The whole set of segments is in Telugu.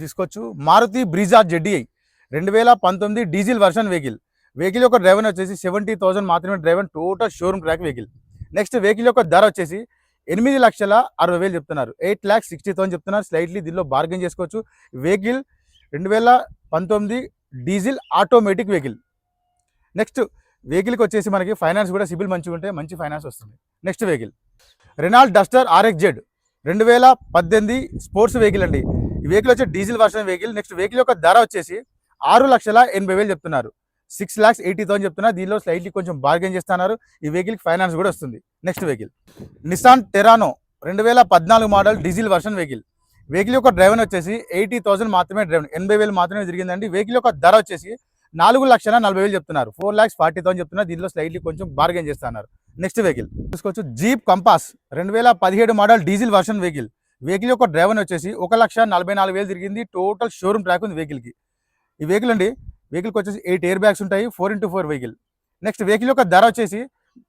తీసుకోవచ్చు. Maruti Brezza ZDI 2019 diesel version vehicle యొక్క డ్రైవర్ వచ్చేసి 70,000 మాత్రమే driver, total showroom track vehicle. Next vehicle యొక్క ధర వచ్చేసి 8,60,60,000 చెప్తున్నారు. 8,60,000 చెప్తున్నారు. స్లైట్లీ దీనిలో బార్గెన్ చేసుకోవచ్చు. Vehicle 2019 diesel automatic vehicle. Next వెహికల్కి వచ్చేసి మనకి ఫైనాన్స్ కూడా సిబిల్ మంచిగా ఉంటే మంచి ఫైనాన్స్ వస్తుంది. Next vehicle Renault Duster RXZ 2018 sports vehicle అండి. ఈ వెహికల్ వచ్చి diesel version vehicle. Next vehicle యొక్క ధర వచ్చేసి 6,80,000 చెప్తున్నారు. 6,80,000 చెప్తున్నారు. దీనిలో స్లైట్లీ కొంచెం బార్గెన్ చేస్తున్నారు. ఈ వెహికల్కి ఫైనాన్స్ కూడా వస్తుంది. Next vehicle Nissan టెరానో 2014 model diesel version vehicle యొక్క డ్రైవర్ వచ్చేసి 80,000 మాత్రమే డ్రైవర్, 80,000 మాత్రమే తిరిగిందండి. వెహికల్ యొక్క ధర వచ్చేసి 4,40,000 చెప్తున్నారు. 4,40,000 చెప్తున్నారు. దీనిలో స్లైట్లీ కొంచెం బార్గెన్ చేస్తున్నారు. నెక్స్ట్ వెహికల్ చూసుకోవచ్చు. Jeep compass 2017 model diesel version vehicle యొక్క డ్రైవర్ వచ్చేసి 1,44,000 తిరిగింది. టోటల్ షోరూమ్ ట్రాక్ ఉంది వెహికల్కి. ఈ వెహికల్ అండి, వెహికల్కి వచ్చేసి 8 ఎయిర్ బ్యాగ్స్ ఉంటాయి. 4x4 vehicle. నెక్స్ట్ వెహికల్ యొక్క ధర వచ్చేసి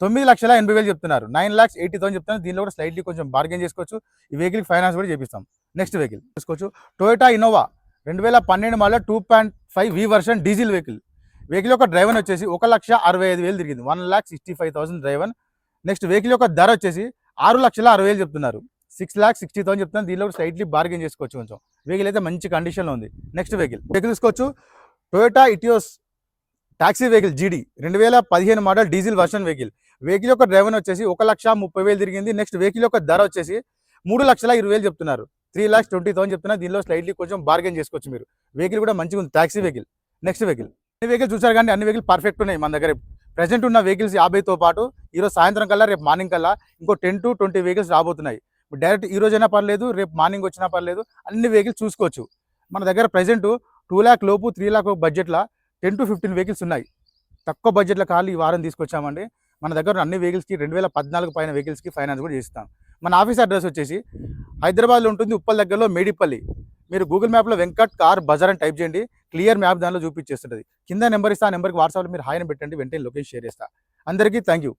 9,80,000 చెప్తున్నారు. 9,80,000 చెప్తున్నారు. దీనిలో కూడా స్లైట్లీ కొంచెం బార్గెన్ చేసుకోవచ్చు. ఈ వెహికల్కి ఫైనాన్స్ కూడా చేపిస్తాం. నెక్స్ట్ వెహికల్ చూసుకోవచ్చు. Toyota Innova 2012 model 2.5 V version diesel vehicle యొక్క డ్రైవర్ వచ్చేసి 1,65,000 తిరిగింది. 1,65,000 డ్రైవర్. నెక్స్ట్ వెహికల్ యొక్క ధర వచ్చేసి 6,60,000 చెప్తున్నారు. 6,60,000 చెప్తున్నారు. దీనిలో స్లైట్లీ బార్గెన్ చేసుకోవచ్చు. కొంచెం వెహికల్ అయితే మంచి కండిషన్లో ఉంది. నెక్స్ట్ వెహికల్ తీసుకోవచ్చు. Toyota Etios taxi vehicle GD 2015 model diesel version vehicle యొక్క డ్రైవర్ వచ్చేసి 1,30,000 తిరిగింది. నెక్స్ట్ వెహికల్ యొక్క ధర వచ్చేసి 3,20,000 చెప్తున్నారు. 3,20,000 చెప్తున్నారు. దీనిలో స్లైట్లీ కొంచెం బార్గెన్ చేసుకోవచ్చు మీరు. వెహికల్ కూడా మంచిగా ఉంది, టాక్సీ వెహికల్. నెక్స్ట్ వెహికల్ అన్ని వెహికల్ చూసారు కానీ అన్ని వెహికల్ పర్ఫెక్ట్ ఉన్నాయి మన దగ్గర. ప్రజెంట్ ఉన్న వెహికల్స్ 50తో పాటు ఈరోజు సాయంత్రం కల్లా రేపు మార్నింగ్ కల్లా ఇంకో 10 to 20 వెహికల్స్ రాబోతున్నాయి. డైరెక్ట్ ఈ రోజైనా పర్లేదు, రేపు మార్నింగ్ వచ్చినా పర్లేదు, అన్ని వెహికల్స్ చూసుకోవచ్చు. మన దగ్గర ప్రజెంట్ 2 lakh లోపు 3 lakh బడ్జెట్లో 10 to 15 వెహికల్స్ ఉన్నాయి. తక్కువ బడ్జెట్లో ఖాళీ ఈ వారం తీసుకొచ్చామండి. మన దగ్గర అన్ని వెహికల్స్కి 2014 పైన వెహికల్స్కి ఫైనాన్స్ కూడా చేస్తాం. మన ఆఫీస్ అడ్రస్ వచ్చేసి హైదరాబాద్లో ఉంటుంది, ఉప్పల్ దగ్గరలో మేడిపల్లి. మీరు గూగుల్ మ్యాప్లో వెంకట్ కార్ బజార్ అని టైప్ చేయండి, క్లియర్ మ్యాప్ దానిలో చూపించేస్తుంది. కింద నెంబర్ ఇస్తా, ఆ నెంబర్కి వాట్సాప్లో మీరు హాయ్ అని పెట్టండి, వెంటనే లొకేషన్ షేర్ చేస్తా. అందరికీ థ్యాంక్ యూ.